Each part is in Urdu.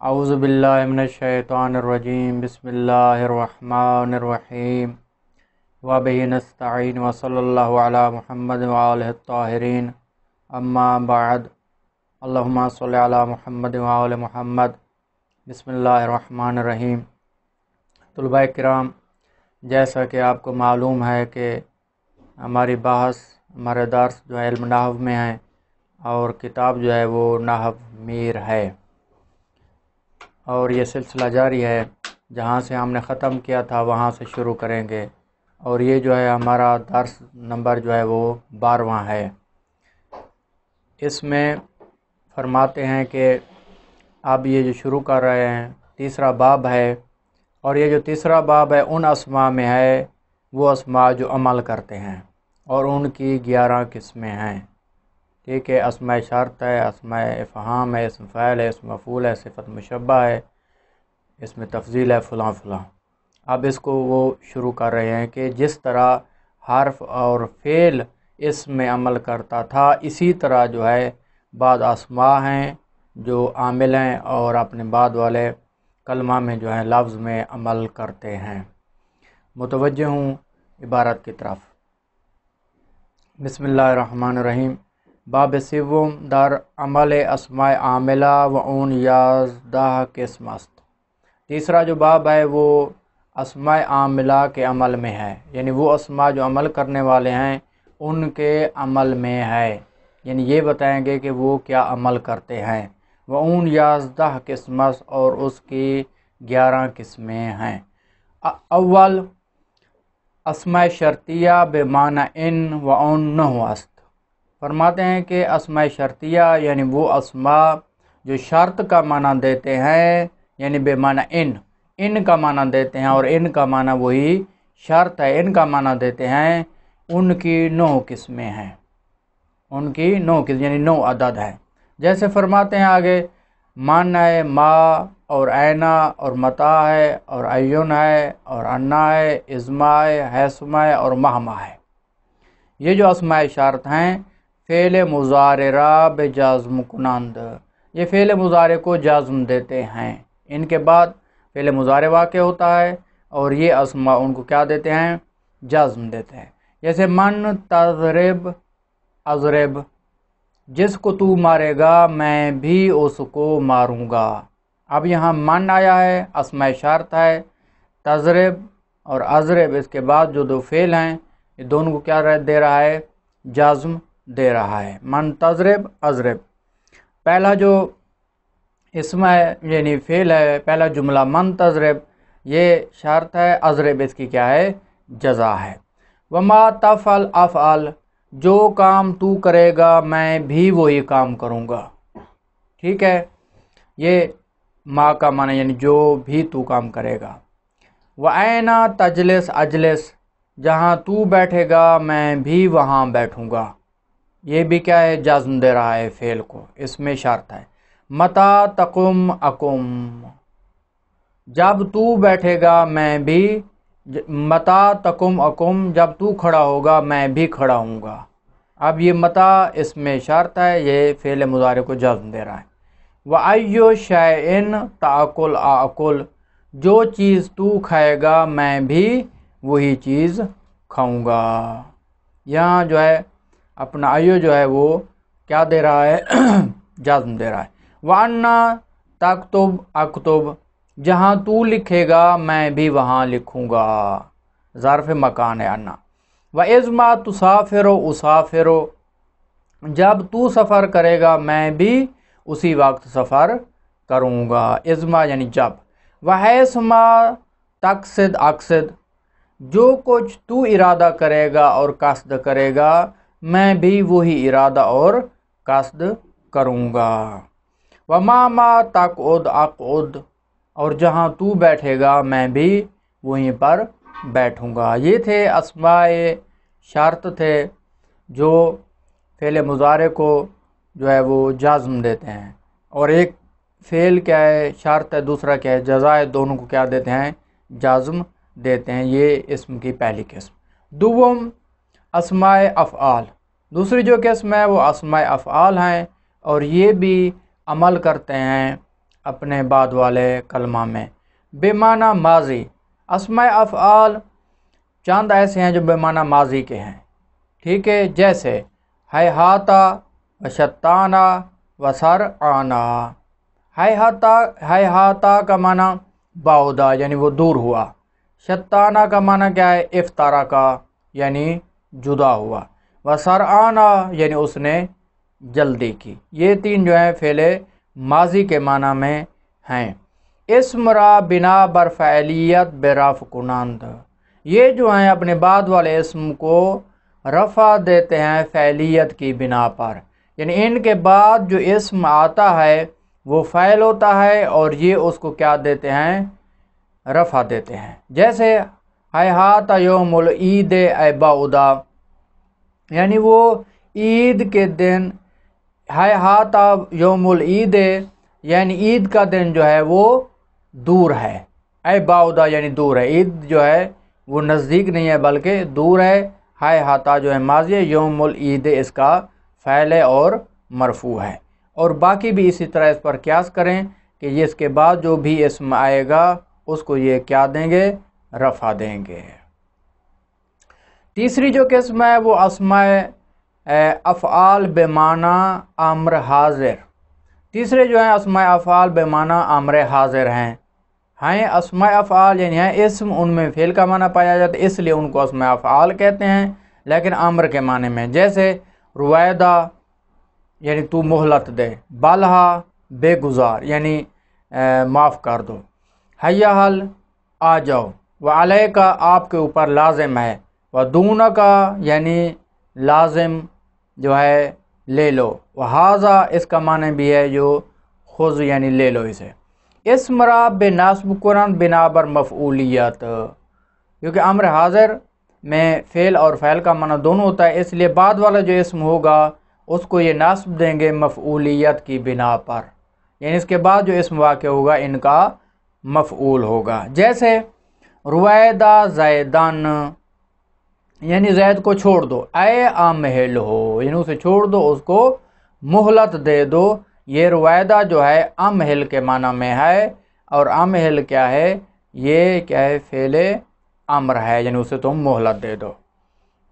اعوذ باللہ من الشیطان الرجیم بسم اللہ الرحمن الرحیم وبہ نستعین وصلی اللہ علی محمد وآلہ الطاہرین اما بعد اللہم صلی علی محمد وآل محمد بسم اللہ الرحمن الرحیم۔ طلباء کرام، جیسا کہ آپ کو معلوم ہے کہ ہماری بحث ہمارے درس جو ہے علم نحو میں ہے اور کتاب جو ہے وہ نحو میر ہے، اور یہ سلسلہ جاری ہے۔ جہاں سے ہم نے ختم کیا تھا وہاں سے شروع کریں گے، اور یہ جو ہے ہمارا درس نمبر جو ہے وہ 12واں ہے۔ اس میں فرماتے ہیں کہ اب یہ جو شروع کر رہے ہیں تیسرا باب ہے، اور یہ جو تیسرا باب ہے ان اسماء میں ہے، وہ اسماء جو عمل کرتے ہیں، اور ان کی 11 قسمیں ہیں۔ ٹھیک ہے، اسماء شرط ہے، اسماء افہام ہے، اسم فاعل ہے، اسم مفعول ہے، صفت مشبہ ہے، اس میں تفضیل ہے، فلاں فلاں۔ اب اس کو وہ شروع کر رہے ہیں کہ جس طرح حرف اور فعل اس میں عمل کرتا تھا، اسی طرح جو ہے بعض اسماء ہیں جو عامل ہیں اور اپنے بعد والے کلمہ میں جو ہے لفظ میں عمل کرتے ہیں۔ متوجہ ہوں عبارت کی طرف۔ بسم اللہ الرحمن الرحیم۔ باب سوم در عمل اسماء عاملہ و اون 11 قسم است۔ تیسرا جو باب ہے وہ اسماء عاملہ کے عمل میں ہے، یعنی وہ اسماء جو عمل کرنے والے ہیں ان کے عمل میں ہے، یعنی یہ بتائیں گے کہ وہ کیا عمل کرتے ہیں۔ و اون 11 قسم است، اور اس کی 11 قسمیں ہیں۔ اول اسماء شرطیہ بمعنی ان و اون نحو است۔ فرماتے ہیں کہ اسماء شرطیہ یعنی وہ اسماء جو شرط کا معنی دیتے ہیں، یعنی بے معنی ان کا معنی دیتے ہیں، اور ان کا معنی وہی شرط ہے، ان کا معنی دیتے ہیں، ان کی 9 قسمیں ہیں۔ ان کی 9 قسم یعنی 9 عدد ہے۔ جیسے فرماتے ہیں آگے، من ہے، ما اور اینا اور متا ہے اور ایون ہے اور انا ہے، ازما ہے، حیثما ہے اور مہما ہے۔ یہ جو اسماء شرط ہیں فعل مضارع بجازم کنند، یہ فعل مضارع کو جازم دیتے ہیں۔ ان کے بعد فعل مضارع واقع ہوتا ہے اور یہ اسماء ان کو کیا دیتے ہیں؟ جازم دیتے ہیں۔ جیسے من تضرب اضرب، جس کو تو مارے گا میں بھی اس کو ماروں گا۔ اب یہاں من آیا ہے، اسماء شرط ہے، تضرب اور اضرب، اس کے بعد جو 2 فعل ہیں یہ دونوں کو کیا دے رہا ہے؟ جازم دے رہا ہے۔ من تضرب اضرب، پہلا جو اسم ہے یعنی فعل ہے، پہلا جملہ من تضرب یہ شرط ہے، اضرب اس کی کیا ہے؟ جزا ہے۔ وما تفعل افعل، جو کام تو کرے گا میں بھی وہی کام کروں گا۔ ٹھیک ہے، یہ ما کا معنی یعنی جو بھی تو کام کرے گا۔ وَأَيْنَ تَجْلِسُ اجلس، جہاں تو بیٹھے گا میں بھی وہاں بیٹھوں گا۔ یہ بھی کیا ہے؟ جازم دے رہا ہے فعل کو، اس میں شرط ہے۔ متا تقم اقم، جب تو بیٹھے گا میں بھی، متا تقم اقم، جب تو کھڑا ہوگا میں بھی کھڑا ہوں گا۔ اب یہ متا اس میں شرط ہے، یہ فعل مضارع کو جازم دے رہا ہے۔ وَأَيُّ شَيْءٍ تَأْكُلُ آكُلُ، جو چیز تو کھائے گا میں بھی وہی چیز کھاؤں گا۔ یہاں جو ہے اپنا ایو جو ہے وہ کیا دے رہا ہے؟ جازم دے رہا ہے۔ وَأَنَّا تَكْتُبُ أَكْتُبُ، جہاں تو لکھے گا میں بھی وہاں لکھوں گا، ظرف مکان ہے انا۔ وَإِذْ مَا تُسَافِرُ أُسَافِرُ، جب تو سفر کرے گا میں بھی اسی وقت سفر کروں گا، اِذْما یعنی جب۔ وَحَيْثُ مَا تَقْصِدُ أَقْصِدُ، جو کچھ تو ارادہ کرے گا اور قصد کرے گا میں بھی وہی ارادہ اور قصد کروں گا۔ وَمَا مَا تَقْعُدُ أَقْعُدُ، اور جہاں تو بیٹھے گا میں بھی وہیں پر بیٹھوں گا۔ یہ تھے اسماء شرط تھے جو فعل مضارع کو جو ہے وہ جازم دیتے ہیں، اور ایک فعل کیا ہے؟ شرط ہے، دوسرا کیا ہے؟ جزا ہے، دونوں کو کیا دیتے ہیں؟ جازم دیتے ہیں۔ یہ اسم کی پہلی قسم۔ دوم اسماء افعال، دوسری جو قسم ہے وہ اسماء افعال ہیں، اور یہ بھی عمل کرتے ہیں اپنے بعد والے کلمہ میں۔ بے معنی ماضی، اسماء افعال چند ایسے ہیں جو بے معنی ماضی کے ہیں، ٹھیک ہے، جیسے ہیہاتا و شتانا و سرعانا۔ ہیہاتا کا معنی بعودا یعنی وہ دور ہوا، شتانا کا معنی کیا ہے، افترقا یعنی جدا ہوا، و سرعانا یعنی اس نے جلدی کی۔ یہ تین جو ہیں فعل ماضی کے معنی میں ہیں۔ اسم را بنا بر فعلیت بے رفع کنند، یہ جو ہیں اپنے بعد والے اسم کو رفع دیتے ہیں فعلیت کی بنا پر، یعنی ان کے بعد جو اسم آتا ہے وہ فعل ہوتا ہے اور یہ اس کو کیا دیتے ہیں، رفع دیتے ہیں۔ جیسے ہیہات یوم العید اے بعودا، یعنی وہ عید کے دن، ہیہات یوم العید یعنی عید کا دن جو ہے وہ دور ہے، اے بعودا یعنی دور ہے، عید جو ہے وہ نزدیک نہیں ہے بلکہ دور ہے۔ ہیہاتا جو ہے ماضی ہے، یوم العید اس کا فعل ہے اور مرفوع ہے۔ اور باقی بھی اسی طرح اس پر قیاس کریں کہ یہ اس کے بعد جو بھی اسم آئے گا اس کو یہ کیا دیں گے، رفع دیں گے۔ تیسری جو قسم ہے وہ اسماء افعال بے معنی امر حاضر۔ تیسرے جو ہیں اسماء افعال بے معنی امر حاضر ہیں اسماء افعال یعنی ہیں اسم، ان میں فعل کا معنی پایا جاتا ہے اس لیے ان کو اسماء افعال کہتے ہیں، لیکن امر کے معنی میں، جیسے رویدہ یعنی تو مہلت دے، بالہا بے گزار یعنی معاف کر دو، حیّہل آ جاؤ، وعلیکا آپ کے اوپر لازم ہے، ودونکا یعنی لازم جو ہے لے لو، وہذا اس کا معنی بھی ہے جو خذ یعنی لے لو اسے۔ اسم را بے نصب کنند بنا بر مفعولیت، کیونکہ امر حاضر میں فعل اور فعل کا معنی دونوں ہوتا ہے، اس لیے بعد والا جو اسم ہوگا اس کو یہ نصب دیں گے مفعولیت کی بنا پر، یعنی اس کے بعد جو اسم واقع ہوگا ان کا مفعول ہوگا۔ جیسے رویدہ زیدن یعنی زید کو چھوڑ دو، اے امہل ہو یعنی اسے چھوڑ دو، اس کو مہلت دے دو۔ یہ رویدہ جو ہے امہل کے معنی میں ہے، اور امہل کیا ہے، یہ کیا ہے، فعل امر ہے یعنی اسے تم مہلت دے دو۔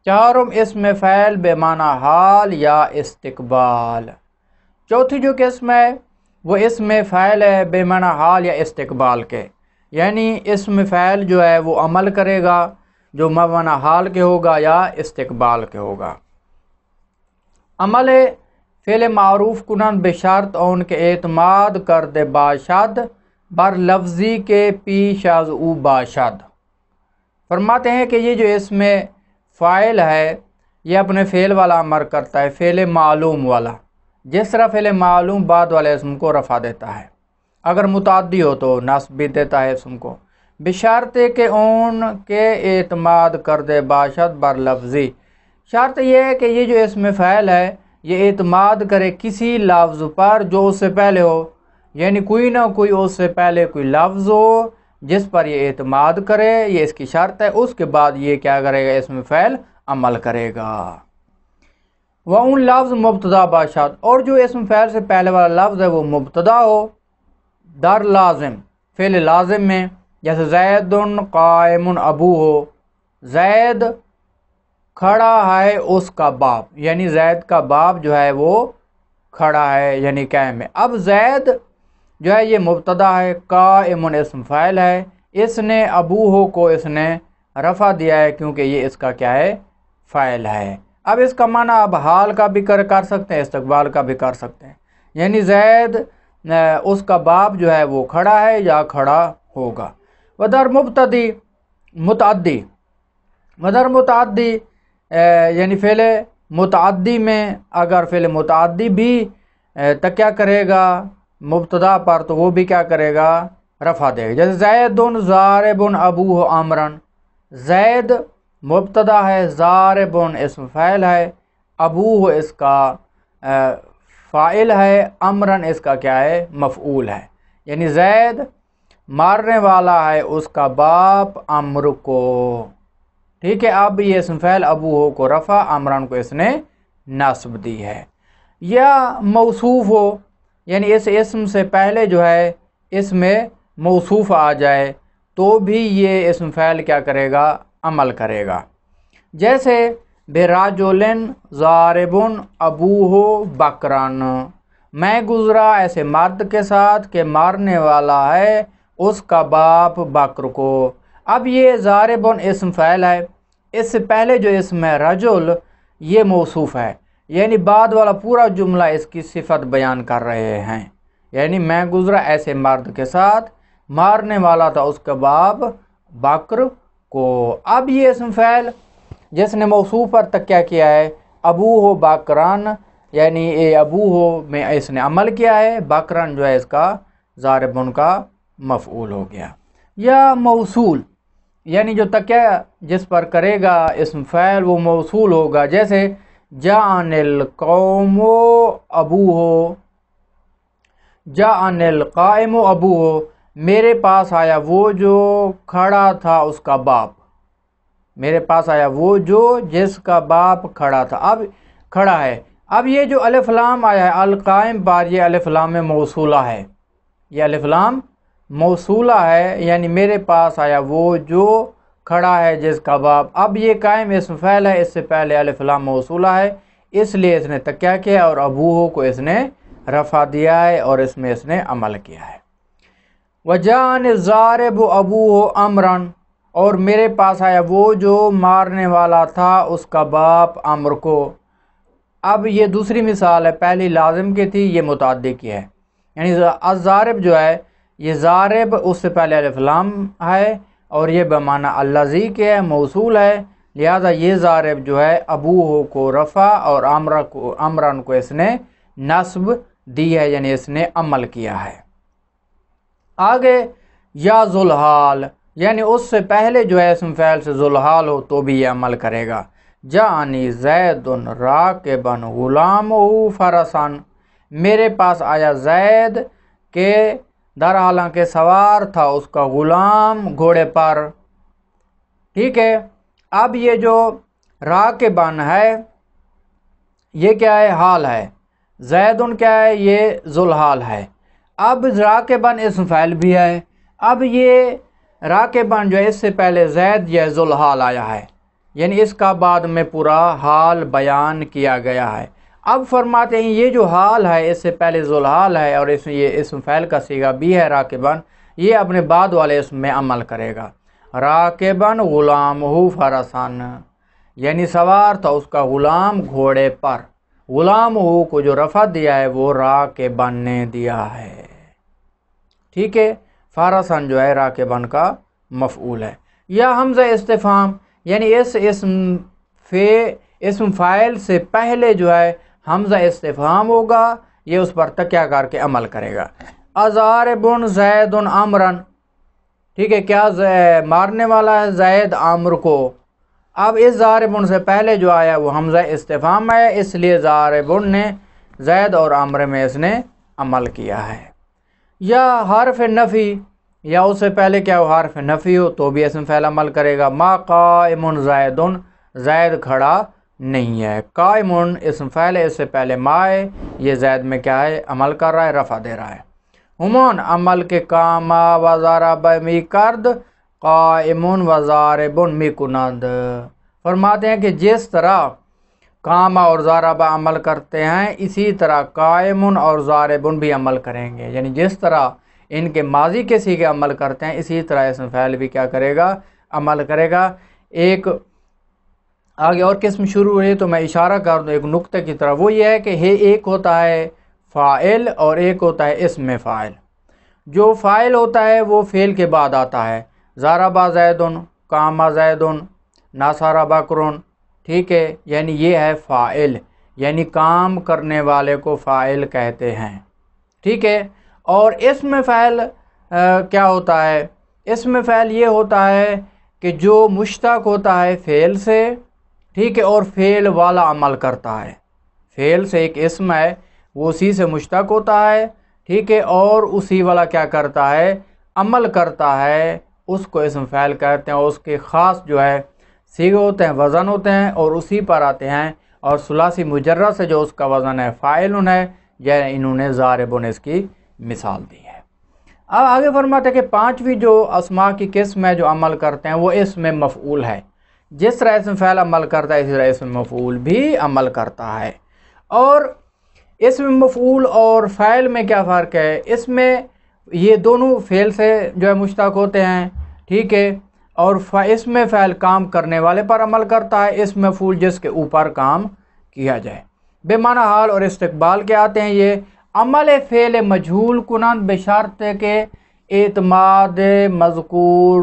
چہارم اسم فعل بے معنی حال یا استقبال۔ چوتھی جو قسم ہے وہ اسم فعل ہے بے معنی حال یا استقبال کے، یعنی اسم فعل جو ہے وہ عمل کرے گا جو معنی حال کے ہوگا یا استقبال کے ہوگا۔ عمل فعل معروف کنند بشرط ان کے اعتماد کر دے باشد بر لفظی کے پیش از او باشد۔ فرماتے ہیں کہ یہ جو اسم فاعل ہے یہ اپنے فعل والا امر کرتا ہے، فعل معلوم والا، جس طرح فعل معلوم بعد والے اسم کو رفع دیتا ہے، اگر متعدی ہو تو نصب بھی دیتا ہے اسم کو، بشرط کہ ان کے اعتماد کر دے باشد بر لفظی، شرط یہ ہے کہ یہ جو اسم فعل ہے یہ اعتماد کرے کسی لفظ پر جو اس سے پہلے ہو، یعنی کوئی نہ کوئی اس سے پہلے کوئی لفظ ہو جس پر یہ اعتماد کرے، یہ اس کی شرط ہے، اس کے بعد یہ کیا کرے گا، اسم فعل عمل کرے گا۔ وَأُن لفظ مبتدا باشد، اور جو اسم فعل سے پہلے والا لفظ ہے وہ مبتدا ہو، در لازم فعل لازم میں، جیسے زید قائم ابو ہو، زید کھڑا ہے اس کا باپ، یعنی زید کا باپ جو ہے وہ کھڑا ہے یعنی قائم ہے۔ اب زید جو ہے یہ مبتدا ہے، قائم اسم فاعل ہے، اس نے ابوہ کو اس نے رفع دیا ہے کیونکہ یہ اس کا کیا ہے، فاعل ہے۔ اب اس کا معنی اب حال کا بھی کر سکتے ہیں، استقبال کا بھی کر سکتے ہیں، یعنی زید اس کا باپ جو ہے وہ کھڑا ہے یا کھڑا ہوگا۔ ودر مبتدی متعدی، ودر متعدی یعنی فعل متعدی میں اگر فعل متعدی بھی تکیہ کرے گا مبتدا پر تو وہ بھی کیا کرے گا، رفع دے گا، جیسے زید ضارب ابوہ عمرن، زید مبتدا ہے، ضارب اسم فاعل ہے، ابوہ اس کا فاعل ہے، عمرن اس کا کیا ہے، مفعول ہے، یعنی زید مارنے والا ہے اس کا باپ عمر کو، ٹھیک ہے۔ اب یہ اسم فعل ابوہ کو رفع، عمران کو اس نے نصب دی ہے۔ یا موصوف ہو، یعنی اس اسم سے پہلے جو ہے اس میں موصوف آ جائے تو بھی یہ اسم فعل کیا کرے گا؟ عمل کرے گا. جیسے براجولن ضاربن ابوہ بکرن، میں گزرا ایسے مرد کے ساتھ کہ مارنے والا ہے اس کا باپ بکر کو. اب یہ ضاربن اسم فعل ہے، اس سے پہلے جو اسم ہے رجل یہ موصوف ہے، یعنی بعد والا پورا جملہ اس کی صفت بیان کر رہے ہیں. یعنی میں گزرا ایسے مرد کے ساتھ، مارنے والا تھا اس کا باپ بکر کو. اب یہ اسم فعل جس نے موصوف پر تکیہ کیا ہے ابوہ بکران، یعنی ابوہ میں اس نے عمل کیا ہے، بکران جو ہے اس کا ضاربن کا مفعول ہو گیا. یا موصول یعنی جو تکیہ جس پر کرے گا اسم فعل وہ موصول ہوگا. جیسے جاءنی القوم ابوہ، جاءنی القائم ابوہ، میرے پاس آیا وہ جو کھڑا تھا اس کا باپ، میرے پاس آیا وہ جو جس کا باپ کھڑا تھا، اب کھڑا ہے. اب یہ جو الف لام آیا ہے القائم پر، یہ الف لام موصولہ ہے، یہ الف لام موصولہ ہے، یعنی میرے پاس آیا وہ جو کھڑا ہے جس کا باپ. اب یہ قائم اسم فعل ہے، اس سے پہلے الف لام موصولہ ہے، اس لیے اس نے تکیہ کیا اور ابوہ کو اس نے رفع دیا ہے اور اس میں اس نے عمل کیا ہے. وجاءنی الضارب ابوہ امرن، اور میرے پاس آیا وہ جو مارنے والا تھا اس کا باپ امر کو. اب یہ دوسری مثال ہے، پہلی لازم کی تھی، یہ متعدی کی ہے. یعنی الضارب جو ہے یہ ضارب اس سے پہلے الف لام ہے اور یہ بمعنی الذی کے ہے، موصول ہے، لہذا یہ ضارب جو ہے ابوہ کو رفع اور امرن کو اس نے نصب دی ہے، یعنی اس نے عمل کیا ہے. آگے یا ذوالحال، یعنی اس سے پہلے جو ہے اسم فعل سے ذوالحال ہو تو بھی یہ عمل کرے گا. جاءنی زید راکبا غلامہ فرسا، میرے پاس آیا زید کہ در حالانکہ سوار تھا اس کا غلام گھوڑے پر. ٹھیک ہے. اب یہ جو راکبن ہے یہ کیا ہے؟ حال ہے. زیدن کیا ہے؟ یہ ذوالحال ہے. اب راکبن اسم فعل بھی ہے. اب یہ راکبن جو ہے اس سے پہلے زید یہ ذوالحال آیا ہے، یعنی اس کا بعد میں پورا حال بیان کیا گیا ہے. اب فرماتے ہیں یہ جو حال ہے اس سے پہلے ذوالحال ہے اور یہ اسم فعل کا صیغہ بھی ہے راکبن، یہ اپنے بعد والے اسم میں عمل کرے گا. راکبن غلامہ فرسن، یعنی سوار تھا اس کا غلام گھوڑے پر. غلامہ کو جو رفع دیا ہے وہ راکبن نے دیا ہے. ٹھیک ہے. فرسن جو ہے راکبن کا مفعول ہے. یا حمزہ استفہام، یعنی اس اسم فاعل سے پہلے جو ہے حمزہ استفہام ہوگا، یہ اس پر تکیہ کر کے عمل کرے گا. اضاربن زید امرن، ٹھیک ہے، کیا مارنے والا ہے زید عامر کو. اب اس ضاربن سے پہلے جو آیا وہ حمزہ استفہام ہے، اس لیے ضاربن نے زید اور عامر میں اس نے عمل کیا ہے. یا حرف نفی، یا اس سے پہلے کیا ہو حرف نفی ہو تو بھی اسم فعل عمل کرے گا. ما قائم زیدن، زید کھڑا نہیں ہے. قائم اسم فعل ہے، اس سے پہلے ما ہے، یہ زید میں کیا ہے؟ عمل کر رہا ہے، رفع دے رہا ہے. ہمان عمل کے کاما و ضرب می کرد قائم و ضارب می کند. فرماتے ہیں کہ جس طرح کاما اور ضرب عمل کرتے ہیں اسی طرح قائم اور ضارب بھی عمل کریں گے. یعنی جس طرح ان کے ماضی کے صیغے عمل کرتے ہیں اسی طرح اسم فعل بھی کیا کرے گا؟ عمل کرے گا. ایک آگے اور قسم شروع ہوئی تو میں اشارہ کر دوں ایک نقطے کی طرف، وہ یہ ہے کہ ایک ہوتا ہے فاعل اور ایک ہوتا ہے اسم فاعل. جو فاعل ہوتا ہے وہ فعل کے بعد آتا ہے. ضرب زیدن، قام زیدن، نصر بکرن. ٹھیک ہے، یعنی یہ ہے فاعل، یعنی کام کرنے والے کو فاعل کہتے ہیں. ٹھیک ہے. اور اسم فعل کیا ہوتا ہے؟ اسم فعل یہ ہوتا ہے کہ جو مشتق ہوتا ہے فعل سے، ٹھیک ہے، اور فعل والا عمل کرتا ہے. فعل سے ایک اسم ہے وہ اسی سے مشتق ہوتا ہے، ٹھیک ہے، اور اسی والا کیا کرتا ہے؟ عمل کرتا ہے، اس کو اسم فعل کہتے ہیں. اور اس کے خاص جو ہے صیغے ہوتے ہیں، وزن ہوتے ہیں اور اسی پر آتے ہیں. اور ثلاثی مجرد سے جو اس کا وزن ہے فاعل ہے، یعنی انہوں نے ضارب اس کی مثال دی ہے. اب آگے فرماتے ہیں کہ پانچویں جو اسماء کی قسم ہے جو عمل کرتے ہیں وہ اسم مفعول ہے. جس طرح اسم فعل عمل کرتا ہے اسی طرح اسم مفعول بھی عمل کرتا ہے. اور اسم مفعول اور فاعل میں کیا فرق ہے؟ اس میں یہ دونوں فعل سے جو ہے مشتق ہوتے ہیں، ٹھیک ہے، اور اسم فعل کام کرنے والے پر عمل کرتا ہے، اسم مفعول جس کے اوپر کام کیا جائے. بے معنی حال اور استقبال کے آتے ہیں. یہ عمل فعل مجہول کنند بشرط کے اعتماد مذکور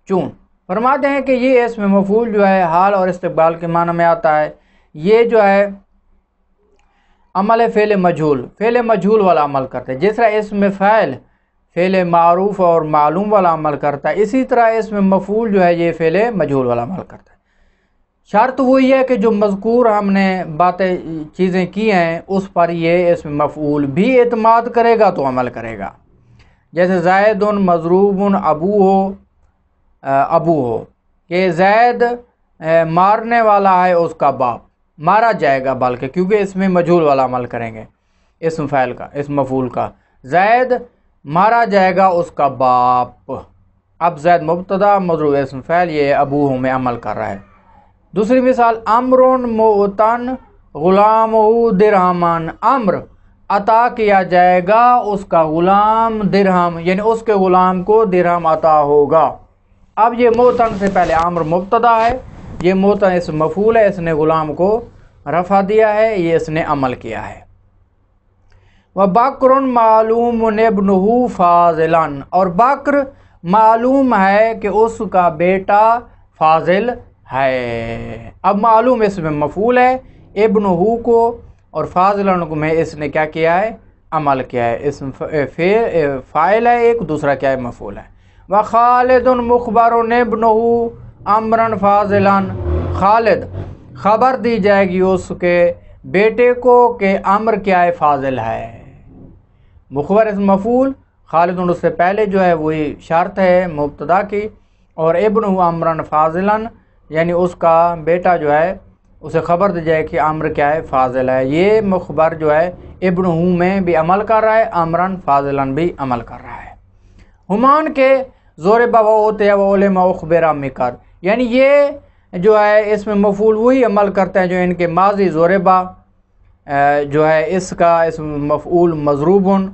چون. فرماتے ہیں کہ یہ اسم مفعول جو ہے حال اور استقبال کے معنی میں آتا ہے. یہ جو ہے عمل فعل مجہول والا عمل کرتے ہیں. جس طرح اسم فاعل فعل معروف اور معلوم والا عمل کرتا ہے، اسی طرح اسم مفعول جو ہے یہ فعل مجہول والا عمل کرتا ہے. شرط وہی ہے کہ جو مذکور ہم نے چیزیں کی ہیں اس پر یہ اسم مفعول بھی اعتماد کرے گا تو عمل کرے گا. جیسے زید مضروب ابو ہو کہ زید مارنے والا ہے اس کا باپ، مارا جائے گا بلکہ، کیونکہ اس میں مجہول والا عمل کریں گے اسم فاعل کا، اسم مفعول کا. زید مارا جائے گا اس کا باپ. اب زید مبتدا مضروب اسم فاعل، یہ ابو میں عمل کر رہا ہے. دوسری مثال امرون موتن غلام درہمن، امر عطا کیا جائے گا اس کا غلام درہم، یعنی اس کے غلام کو درہم عطا ہوگا. اب یہ موتن سے پہلے امر مبتدا ہے، یہ موتن اسم مفعول ہے، اس نے غلام کو رفع دیا ہے، یہ اس نے عمل کیا ہے. وَبَكْرٌ مَعْلُومٌ ابْنُهُ فَاضِلًا، اور بکر معلوم ہے کہ اس کا بیٹا فاضل ہے. اب معلوم اسم مفعول ہے، ابنہ کو اور فاضلن کو میں اس نے کیا کیا ہے؟ عمل کیا ہے. اسم فاعل ہے ایک، دوسرا کیا ہے؟ مفعول ہے. وخالد مخبر ابنہ امرا فاضلا، خالد خبر دی جائے گی اس کے بیٹے کو کہ امر کیا ہے؟ فاضل ہے. مخبر اسم مفعول، خالد اس سے پہلے جو ہے وہی شرط ہے مبتدا کی، اور ابنہ امرا فاضلا یعنی اس کا بیٹا جو ہے اسے خبر دی جائے کہ امر کیا ہے؟ فاضل ہے. یہ مخبر جو ہے ابنہ میں بھی عمل کر رہا ہے، امرا فاضلا بھی عمل کر رہا ہے. ہمان کے زور بوتے و علم اخبرہ مکر، یعنی یہ جو ہے اس میں مفعول وہی عمل کرتے ہیں جو ان کے ماضی زوربا جو ہے اس کا اسم مفعول مضروبن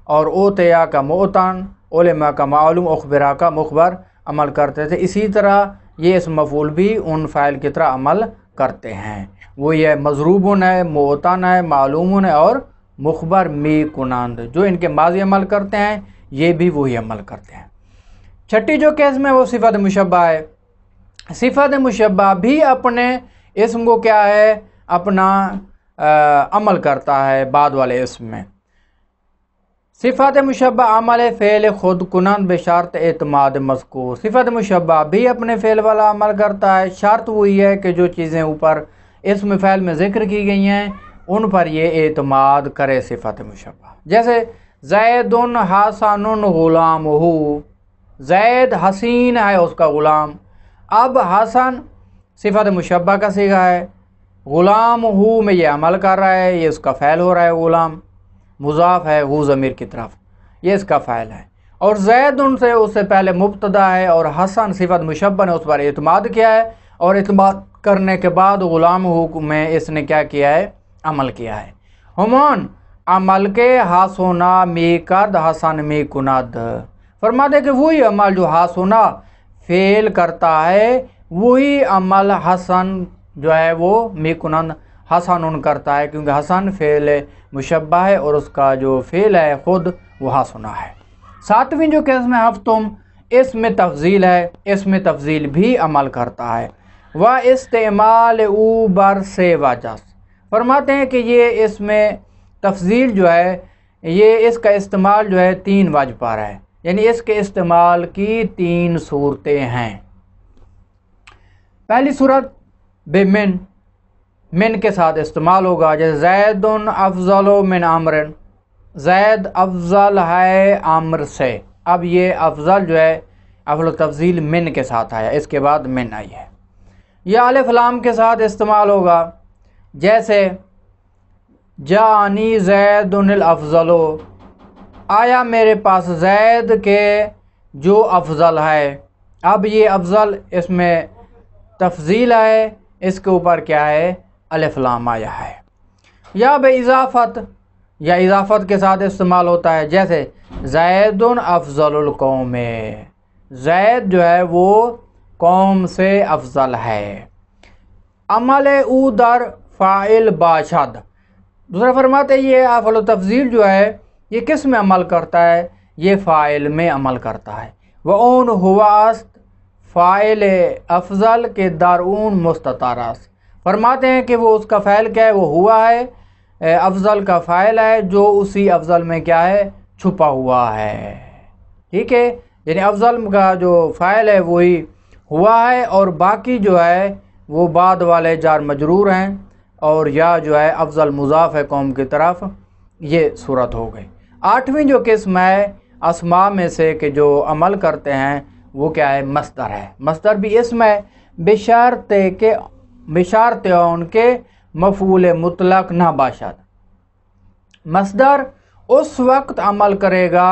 اور اوتیا کا موتن، علماء کا معلوم، اخبرہ کا مخبر عمل کرتے تھے. اسی طرح یہ اسم مفعول بھی ان فاعل کی طرح عمل کرتے ہیں. وہ یہ مضروبن ہے، موتن ہے، معلومن ہے اور مخبر می کنند، جو ان کے ماضی عمل کرتے ہیں یہ بھی وہی عمل کرتے ہیں. چھٹی جو قسم ہے وہ صفت مشبہ ہے. صفت مشبہ بھی اپنے اسم کو کیا ہے؟ اپنا عمل کرتا ہے بعد والے اسم میں. صفت مشبہ عمل فعل خود کنند بشرط اعتماد مذکور. صفت مشبہ بھی اپنے فعل والا عمل کرتا ہے، شرط وہی ہے کہ جو چیزیں اوپر اسم فعل میں ذکر کی گئی ہیں ان پر یہ اعتماد کرے صفت مشبہ. جیسے زید حسن غلامہ، زید حسین ہے اس کا غلام. اب حسن صفت مشبہ کا صیغہ ہے، غلام ہو میں یہ عمل کر رہا ہے، یہ اس کا فعل ہو رہا ہے. غلام مضاف ہے ہو ضمیر کی طرف، یہ اس کا فعل ہے. اور زید ان سے اس سے پہلے مبتدا ہے اور حسن صفت مشبہ نے اس پر اعتماد کیا ہے، اور اعتماد کرنے کے بعد غلام ہو میں اس نے کیا کیا ہے؟ عمل کیا ہے. ہمان عمل کے ہاسونا می کرد حسن می کند. فرماتے کہ وہی عمل جو ہاسونا فعل کرتا ہے وہی عمل حسن جو ہے وہ می کنند حسن کرتا ہے، کیونکہ حسن فعل مشبہ ہے اور اس کا جو فعل ہے خود وہ حسنا ہے. ساتویں جو قسم ہے ہفتم اس میں تفضیل ہے، اس میں تفضیل بھی عمل کرتا ہے. وہ استعمال او بر سے وجہ. فرماتے ہیں کہ یہ اس میں تفضیل جو ہے یہ اس کا استعمال جو ہے 3 وجہ پر ہے، یعنی اس کے استعمال کی 3 صورتیں ہیں. پہلی صورت بے من کے ساتھ استعمال ہوگا، جیسے زید افضل من عمر، زید افضل ہے عمر سے. اب یہ افضل جو ہے افضل تفضیل من کے ساتھ آیا، اس کے بعد من آئی ہے. یہ الف لام کے ساتھ استعمال ہوگا، جیسے جانی زید الافضل، آیا میرے پاس زید کے جو افضل ہے. اب یہ افضل اس میں تفضیل ہے، اس کے اوپر کیا ہے الف لام آیا ہے. یا بے اضافت، یا اضافت کے ساتھ استعمال ہوتا ہے، جیسے زید افضل القوم، زید جو ہے وہ قوم سے افضل ہے. عمل او در فاعل باشد. دوسرا فرماتے ہیں یہ افعل و تفضیل جو ہے یہ کس میں عمل کرتا ہے؟ یہ فاعل میں عمل کرتا ہے. وَأُن ہوا است فاعل افضل کے در اون مستتر است. فرماتے ہیں کہ وہ اس کا فاعل کیا ہے؟ وہ ہوا ہے، افضل کا فاعل ہے جو اسی افضل میں کیا ہے چھپا ہوا ہے. ٹھیک ہے، یعنی افضل کا جو فاعل ہے وہی ہوا ہے، اور باقی جو ہے وہ بعد والے جار مجرور ہیں، اور یا جو ہے افضل مضاف ہے قوم کی طرف. یہ صورت ہو گئی. 8ویں جو قسم ہے اسماء میں سے کہ جو عمل کرتے ہیں وہ کیا ہے؟ مصدر ہے. مصدر بھی اسم ہے بشرط ان کے مفعول مطلق نہ باشد. مصدر اس وقت عمل کرے گا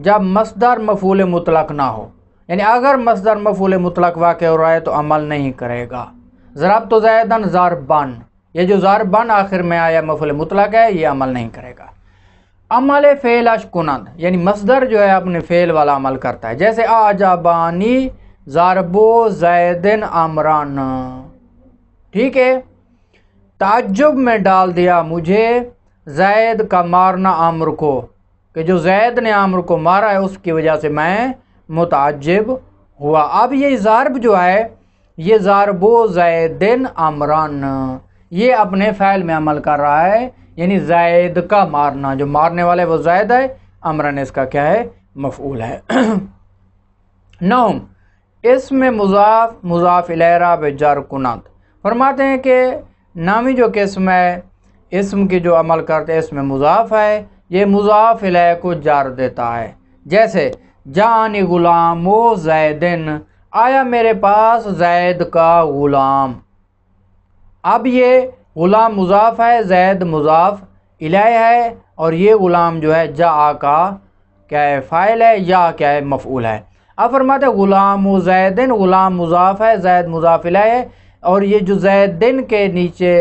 جب مصدر مفعول مطلق نہ ہو، یعنی اگر مصدر مفعول مطلق واقع ہو رہا ہے تو عمل نہیں کرے گا. ضربت زیدن ضربن، یہ جو ضربن آخر میں آیا مفعول مطلق ہے، یہ عمل نہیں کرے گا. عمل فعل اشکنند، یعنی مصدر جو ہے اپنے فعل والا عمل کرتا ہے، جیسے اعجبانی ضربو زیدن امران. ٹھیک ہے، تعجب میں ڈال دیا مجھے زید کا مارنا عمرو کو، کہ جو زید نے عمرو کو مارا ہے اس کی وجہ سے میں متعجب ہوا. اب یہ ضرب جو ہے یہ ضربو زیدن امران، یہ اپنے فعل میں عمل کر رہا ہے، یعنی زید کا مارنا، جو مارنے والے وہ زید ہے، امرن اس کا کیا ہے مفعول ہے. 9 اس میں مضاف مضاف الیہ را بجر کنند. فرماتے ہیں کہ 9ویں جو قسم ہے اسم کی جو عمل کرتے اس میں مضاف ہے، یہ مضاف الیہ کو جر دیتا ہے، جیسے جانی غلام و زیدن، آیا میرے پاس زید کا غلام. اب یہ غلام مضاف ہے، زید مضاف الیہ ہے، اور یہ غلام جو ہے جاء کا کیا ہے فاعل ہے، یا کیا ہے مفعول ہے. اب فرماتے ہیں غلام و زیدن، غلام مضاف ہے، زید مضاف الیہ ہے، اور یہ جو زیدن کے نیچے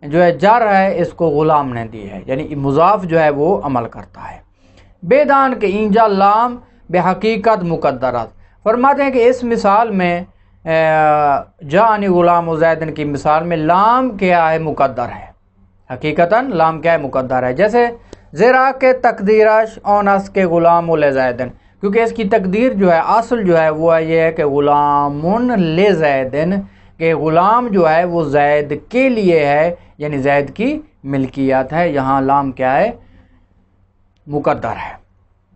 جو ہے جر ہے اس کو غلام نے دی ہے، یعنی مضاف جو ہے وہ عمل کرتا ہے. بیدان کے اینجا لام بے حقیقت مقدرات. فرماتے ہیں کہ اس مثال میں جانی غلام و زیدن کی مثال میں لام کیا ہے مقدر ہے، حقیقتاً لام کیا ہے مقدر ہے، جیسے زیرا کے تقدیرش اونس کے غلام و لزیدن، کیونکہ اس کی تقدیر جو ہے اصل جو ہے وہ یہ ہے کہ غلام لزیدن، کہ غلام جو ہے وہ زید کے لیے ہے، یعنی زید کی ملکیت ہے. یہاں لام کیا ہے مقدر ہے.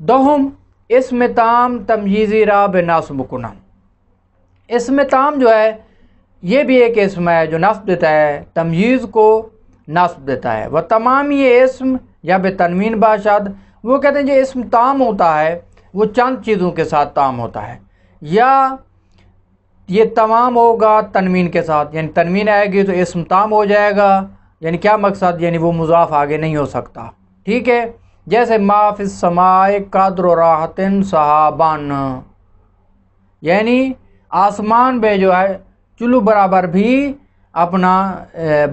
2 اسم تام تمییزی را بنصب کنن. اسم تام جو ہے یہ بھی ایک اسم ہے جو نصب دیتا ہے، تمییز کو نصب دیتا ہے. وہ تمام یہ اسم یا بے تنوین باشد، وہ کہتے ہیں جو اسم تام ہوتا ہے وہ چند چیزوں کے ساتھ تام ہوتا ہے، یا یہ تمام ہوگا تنوین کے ساتھ، یعنی تنوین آئے گی تو اسم تام ہو جائے گا. یعنی کیا مقصد؟ یعنی وہ مضاف آگے نہیں ہو سکتا. ٹھیک ہے، جیسے ما فی السماء قدر راحت صحابان، یعنی آسمان پہ جو ہے چلو برابر بھی اپنا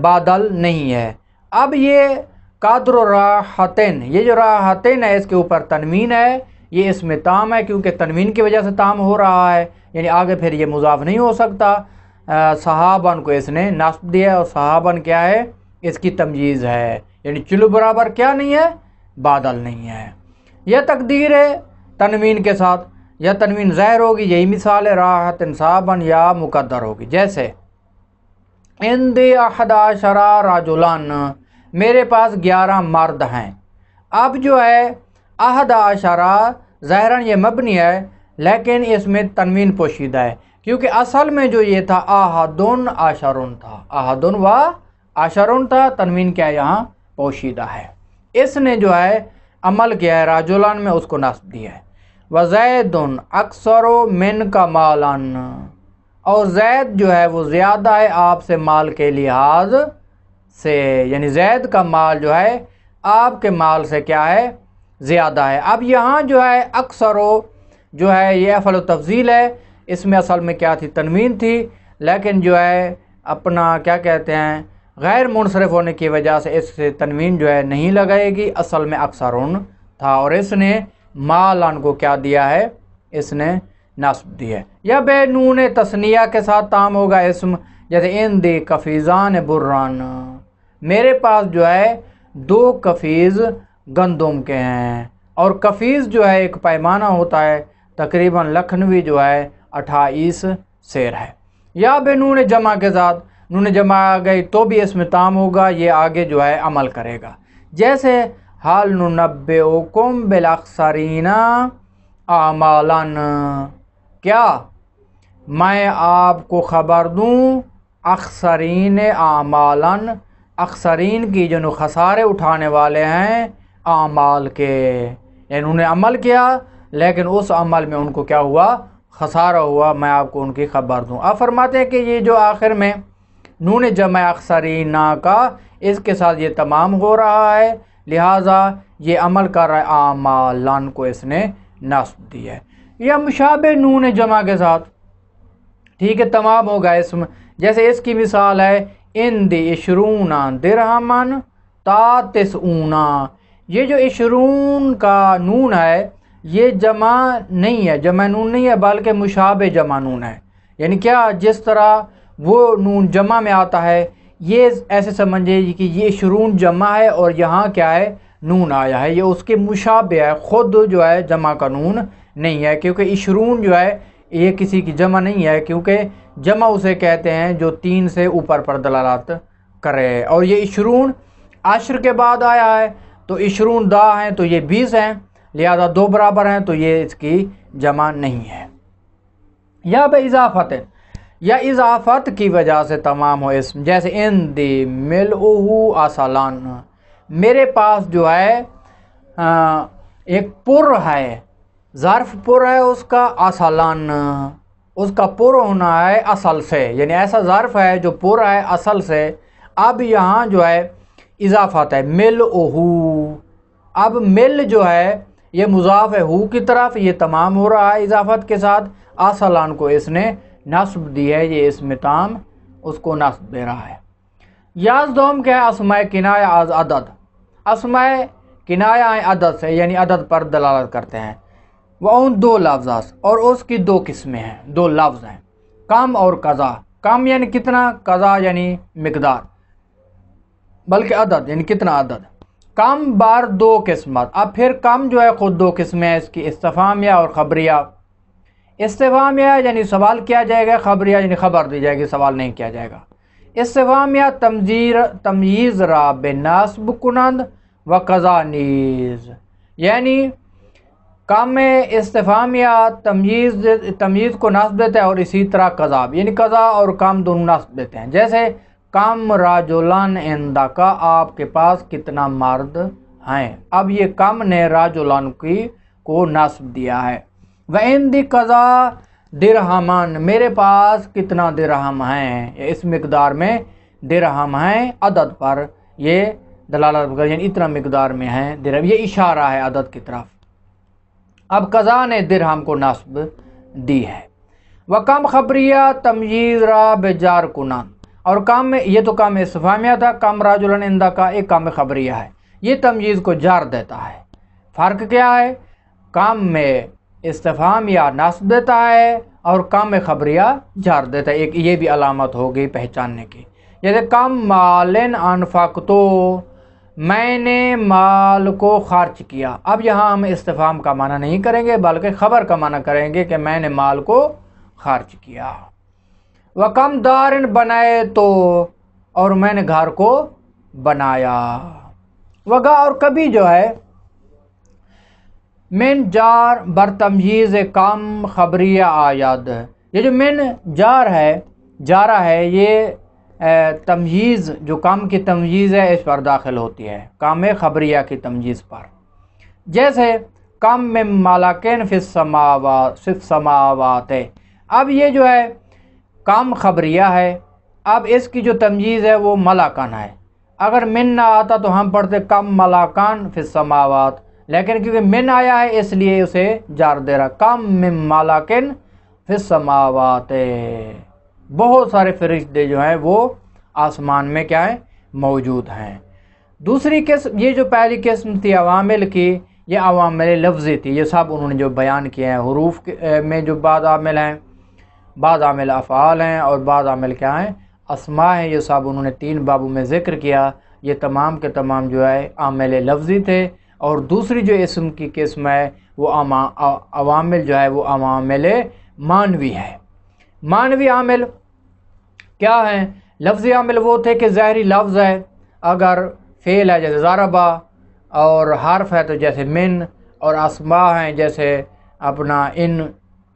بادل نہیں ہے. اب یہ قدر راحتن، یہ جو راحتن ہے اس کے اوپر تنوین ہے، یہ اس میں تام ہے کیونکہ تنوین کی وجہ سے تام ہو رہا ہے، یعنی آگے پھر یہ مضاف نہیں ہو سکتا. صحابن کو اس نے نصب دیا، اور صحابن کیا ہے اس کی تمییز ہے، یعنی چلو برابر کیا نہیں ہے بادل نہیں ہے. یہ تقدیر ہے تنوین کے ساتھ، یا تنوین ظاہر ہوگی، یہی مثال ہے راحت صحابن، یا مقدر ہوگی، جیسے اندی 11 رجلان، میرے پاس 11 مرد ہیں. اب جو ہے 11 ظاہراً یہ مبنی ہے لیکن اس میں تنوین پوشیدہ ہے، کیونکہ اصل میں جو یہ تھا احدن عشرن تھا، احدن و عشرن تھا، تنوین کیا یہاں پوشیدہ ہے. اس نے جو ہے عمل کیا ہے راجولان میں، اس کو نصب دیا ہے. وزید اکثر من کا مالن، اور زید جو ہے وہ زیادہ ہے آپ سے مال کے لحاظ سے، یعنی زید کا مال جو ہے آپ کے مال سے کیا ہے زیادہ ہے۔ اب یہاں جو ہے اکثر جو ہے یہ افعل تفضیل ہے، اس میں اصل میں کیا تھی؟ تنوین تھی، لیکن جو ہے اپنا کیا کہتے ہیں غیر منصرف ہونے کی وجہ سے اس سے تنوین جو ہے نہیں لگائے گی، اصل میں اکثرون تھا، اور اس نے مالن کو کیا دیا ہے؟ اس نے نصب دی ہے۔ یا بے نون تثنیہ کے ساتھ تام ہوگا اسم، جیسے ان دی کفیزان بران، میرے پاس جو ہے 2 کفیز گندم کے ہیں، اور کفیز جو ہے ایک پیمانہ ہوتا ہے، تقریباً لکھنوی جو ہے 28 سیر ہے۔ یا بے نون جمع کے ساتھ، نون جمع آ گئی تو بھی اس میں تام ہوگا، یہ آگے جو ہے عمل کرے گا، جیسے حال ننبئکم بالاخسرین اعمالا، کیا میں آپ کو خبر دوں اخسرین اعمالا، اخسرین کی جو خسارے اٹھانے والے ہیں اعمال کے، یعنی انہوں نے عمل کیا لیکن اس عمل میں ان کو کیا ہوا؟ خسارہ ہوا، میں آپ کو ان کی خبر دوں۔ آپ فرماتے ہیں کہ یہ جو آخر میں نون جمع اخسرین کا اس کے ساتھ یہ تمام ہو رہا ہے، لہٰذا یہ عمل کر رہا ہے اعمالن کو اس نے نصب دی ہے۔ یا مشابہ نون جمع کے ساتھ، ٹھیک ہے، تمام ہوگا اسم، جیسے اس کی مثال ہے ان دی عشرون درہمن تا تسعونا، یہ جو عشرون کا نون ہے یہ جمع نہیں ہے، جمع نون نہیں ہے بلکہ مشابہ جمع نون ہے، یعنی کیا؟ جس طرح وہ نون جمع میں آتا ہے، یہ ایسے سمجھے کہ یہ عشرون جمع ہے اور یہاں کیا ہے؟ نون آیا ہے، یہ اس کے مشابہ ہے، خود جو ہے جمع کا نون نہیں ہے، کیونکہ عشرون جو ہے یہ کسی کی جمع نہیں ہے، کیونکہ جمع اسے کہتے ہیں جو 3 سے اوپر پر دلالت کرے، اور یہ عشرون عشر کے بعد آیا ہے، تو عشرون دا ہیں تو یہ 20 ہیں، لہذا 2 برابر ہیں، تو یہ اس کی جمع نہیں ہے۔ یا بے اضافت، یا اضافت کی وجہ سے تمام ہو اسم، جیسے ان دی ملؤہ اصلان، میرے پاس جو ہے ایک پر ہے، ظرف پر ہے اس کا، اصلان اس کا پر ہونا ہے اصل سے، یعنی ایسا ظرف ہے جو پر ہے اصل سے۔ اب یہاں جو ہے اضافت ہے ملؤہ، اب مل جو ہے یہ مضاف ہے ہو کی طرف، یہ تمام ہو رہا ہے اضافت کے ساتھ، اصلان کو اس نے نصب دی ہے، یہ اسم تام اس کو نصب دے رہا ہے۔ یاز دوم کیا ہے؟ اسماء کنایہ از عدد، اسماء کنایہ عدد سے، یعنی عدد پر دلالت کرتے ہیں، وہ ان 2 لفظ اور اس کی 2 قسمیں ہیں، 2 لفظ ہیں، کم اور قضا۔ کم یعنی کتنا، قضا یعنی مقدار، بلکہ عدد یعنی کتنا عدد۔ کم بار 2 قسمت، اب پھر کم جو ہے خود 2 قسمیں ہیں اس کی، استفہامیہ اور خبریہ۔ استفہامیہ یعنی سوال کیا جائے گا، خبریہ یعنی خبر دی جائے گی، سوال نہیں کیا جائے گا۔ استفہامیہ تمییز را بنصب کنند و قضا نیز، یعنی کام استفہامیہ تمییز کو نصب دیتا ہے، اور اسی طرح قضا، یعنی قضا اور کام دونوں نصب دیتے ہیں، جیسے کم راجلان عندکا، آپ کے پاس کتنا مرد ہیں، اب یہ کم نے راجلان کی کو نصب دیا ہے۔ وعندی قضا درہمان، میرے پاس کتنا درہم ہیں، اس مقدار میں درہم ہیں، عدد پر یہ دلالت کر، یعنی اتنا مقدار میں ہیں درہم، یہ اشارہ ہے عدد کی طرف۔ اب قضا نے درہم کو نصب دی ہے۔ وکم خبریہ تمییز را بجار کنان، اور کم میں یہ تو کم استفہامیہ تھا، کم راجلن اندہ کا ایک کم خبریہ ہے، یہ تمییز کو جار دیتا ہے۔ فرق کیا ہے؟ کم میں استفہامیہ نصب دیتا ہے اور کم خبریہ جار دیتا ہے، ایک یہ بھی علامت ہو گئی پہچاننے کی۔ جیسے کم مالن انفقتو، میں نے مال کو خرچ کیا، اب یہاں ہم استفہام کا معنی نہیں کریں گے بلکہ خبر کا معنی کریں گے کہ میں نے مال کو خرچ کیا۔ وَكَمْ دَارٍ بنائے تو، اور میں نے گھر کو بنایا۔ وگا اور کبھی جو ہے من جار بر تمییز کم خبریہ آید، یہ جو من جار ہے، جارہ ہے، یہ تمییز جو کم کی تمییز ہے اس پر داخل ہوتی ہے، کم خبریہ کی تمییز پر، جیسے کم من ملکن فی السماوات، اب یہ جو ہے کم خبریہ ہے، اب اس کی جو تمییز ہے وہ ملکن ہے، اگر من نہ آتا تو ہم پڑھتے کم ملکان فی السماوات، لیکن کیونکہ من آیا ہے اس لیے اسے جار دے رہا. کم من ملکن فی السماوات، بہت سارے فرشتے جو ہیں وہ آسمان میں کیا ہیں موجود ہیں. دوسری قسم، یہ جو پہلی قسم تھی عوامل کی، یہ عوامل لفظی تھی، یہ سب انہوں نے جو بیان کیے ہیں. حروف میں جو بعض عامل ہیں، بعض عامل افعال ہیں، اور بعض عامل کیا ہیں اسماء ہیں، یہ سب انہوں نے 3 بابوں میں ذکر کیا. یہ تمام کے تمام جو ہے عامل لفظی تھے. اور دوسری جو اسم کی قسم ہے وہ عوامل جو ہے وہ عوامل معنوی ہے. معنوی عامل کیا ہیں؟ لفظی عامل وہ تھے کہ ظاہری لفظ ہے، اگر فعل ہے جیسے ضربا، اور حرف ہے تو جیسے من، اور اسماء ہیں جیسے اپنا ان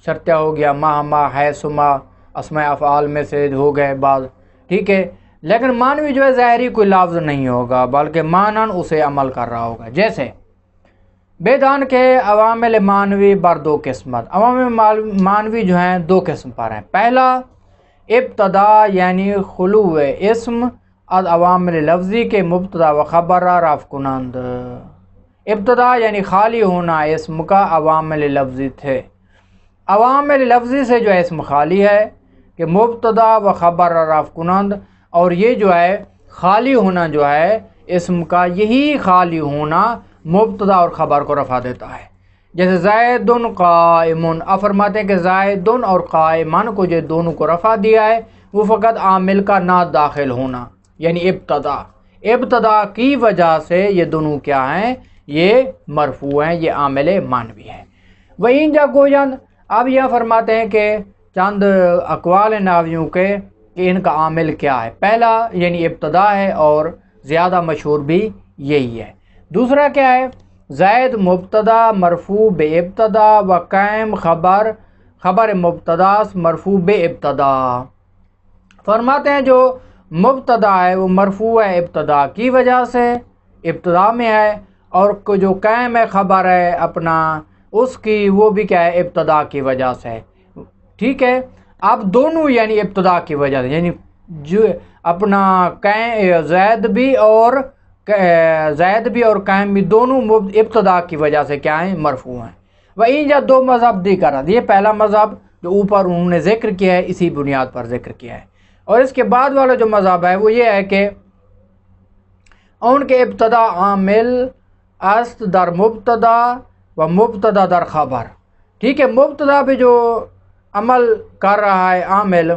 شرطیہ ہو گیا، ما ہے سما، اسماء افعال میں سے ہو گئے بعض. ٹھیک ہے. لیکن معنوی جو ہے ظاہری کوئی لفظ نہیں ہوگا بلکہ معنن اسے عمل کر رہا ہوگا. جیسے بیدان کے عوامل معنوی بر 2 قسمت. عوامل معنوی جو ہیں 2 قسم پر ہیں. پہلا ابتدا یعنی خلو اسم از عوامل لفظی کے مبتدا و خبر را رفع کنند. ابتدا یعنی خالی ہونا اسم کا عوامل لفظی تھے. عوامل لفظی سے جو ہے اسم خالی ہے کہ مبتدا و خبر را رفع کنند، اور یہ جو ہے خالی ہونا جو ہے اسم کا، یہی خالی ہونا مبتدا اور خبر کو رفع دیتا ہے. جیسے زید قائم، آپ فرماتے ہیں کہ زید اور قائمن کو جو دونوں کو رفع دیا ہے وہ فقط عامل کا نہ داخل ہونا یعنی ابتدا کی وجہ سے یہ دونوں کیا ہیں، یہ مرفوع ہیں، یہ عامل معنوی ہے. وہیں جا گوجند، اب یہ فرماتے ہیں کہ چند اقوال نحویوں کے کہ ان کا عامل کیا ہے. پہلا یعنی ابتدا ہے اور زیادہ مشہور بھی یہی ہے. دوسرا کیا ہے؟ زید مبتدا مرفوع بے ابتدا و قائم خبر مبتدا مرفوع بے ابتدا. فرماتے ہیں جو مبتدا ہے وہ مرفوع ہے ابتدا کی وجہ سے، ابتدا میں ہے، اور جو قائم ہے خبر ہے اپنا اس کی، وہ بھی کیا ہے ابتدا کی وجہ سے. ٹھیک ہے. اب دونوں یعنی ابتدا کی وجہ سے، یعنی جو اپنا زید بھی اور قائم بھی دونوں ابتدا کی وجہ سے کیا ہیں مرفوع ہیں. وہیں جب 2 مذہب دی کر یہ پہلا مذہب جو اوپر انہوں نے ذکر کیا ہے اسی بنیاد پر ذکر کیا ہے. اور اس کے بعد والا جو مذہب ہے وہ یہ ہے کہ ان کے ابتدا عامل است در مبتدا و مبتدا در خبر. ٹھیک ہے. مبتدا پہ جو عمل کر رہا ہے عامل،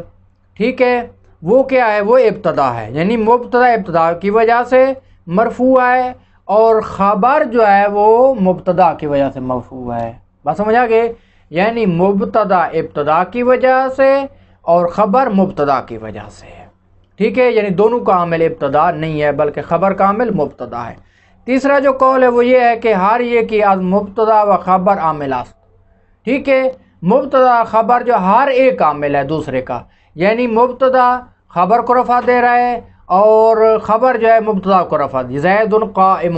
ٹھیک ہے، وہ کیا ہے، وہ ابتدا ہے، یعنی مبتدا ابتدا کی وجہ سے مرفوع ہے، اور خبر جو ہے وہ مبتدا کی وجہ سے مرفوع ہے. بات سمجھ آ گئی؟ یعنی مبتدا ابتدا کی وجہ سے اور خبر مبتدا کی وجہ سے. ٹھیک ہے. یعنی دونوں کا عامل ابتدا نہیں ہے بلکہ خبر کا عامل مبتدا ہے. تیسرا جو قول ہے وہ یہ ہے کہ ہر یہ کہ از مبتدا و خبر عامل است. ٹھیک ہے. مبتدا خبر جو ہر ایک عامل ہے دوسرے کا، یعنی مبتدا خبر کو رفع دے رہا ہے اور خبر جو ہے مبتدا کو رفع دے. زید قائم،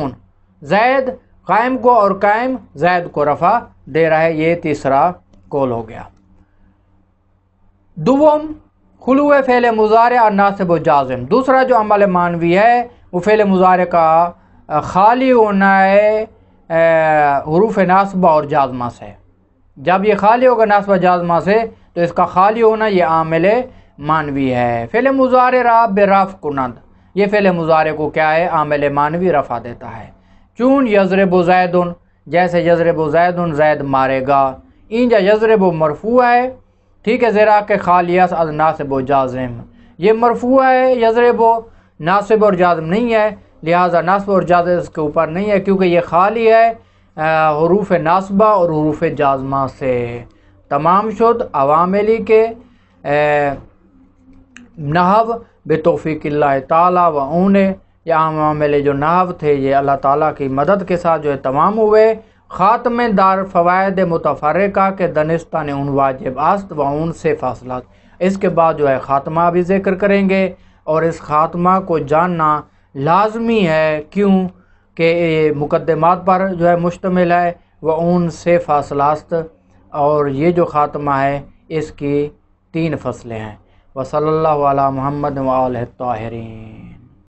زید قائم کو اور قائم زید کو رفع دے رہا ہے. یہ تیسرا قول ہو گیا. دوم خلو فعل مضارع اور ناصب و جازم. دوسرا جو عمل معنوی ہے وہ فعل مضارع کا خالی ہونا ہے حروف ناصبہ اور جازمہ سے. جب یہ خالی ہوگا ناصبہ جازمہ سے تو اس کا خالی ہونا یہ عامل معنوی ہے. فعل مضارع را برفع کنند، یہ فعل مضارع کو کیا ہے عامل معنوی رفع دیتا ہے. چون یضرب زید، جیسے یضرب زید زید مارے گا. اینجا یضرب مرفوع ہے، ٹھیک ہے، زیرا کہ خالیہ از ناصب و جازم. یہ مرفوع ہے یضرب، ناصب اور جازم نہیں ہے، لہذا ناصب اور جازم اس کے اوپر نہیں ہے کیونکہ یہ خالی ہے حروف ناصبہ اور حروف جازمہ سے. تمام شد عواملی کے نحو بتوفیق اللہ تعالی و اونے. یہ عوامل جو نحو تھے یہ اللہ تعالیٰ کی مدد کے ساتھ جو ہے تمام ہوئے. خاتم دار فوائد متفرقہ کے دانستان ان واجب است و ان سے فاصلات. اس کے بعد جو ہے خاتمہ بھی ذکر کریں گے، اور اس خاتمہ کو جاننا لازمی ہے کیوں کہ یہ مقدمات پر جو ہے مشتمل ہے. و ان سے فاصلات، اور یہ جو خاتمہ ہے اس کی 3 فصلیں ہیں. وصلی اللہ علی محمد و آلہ الطاہرین.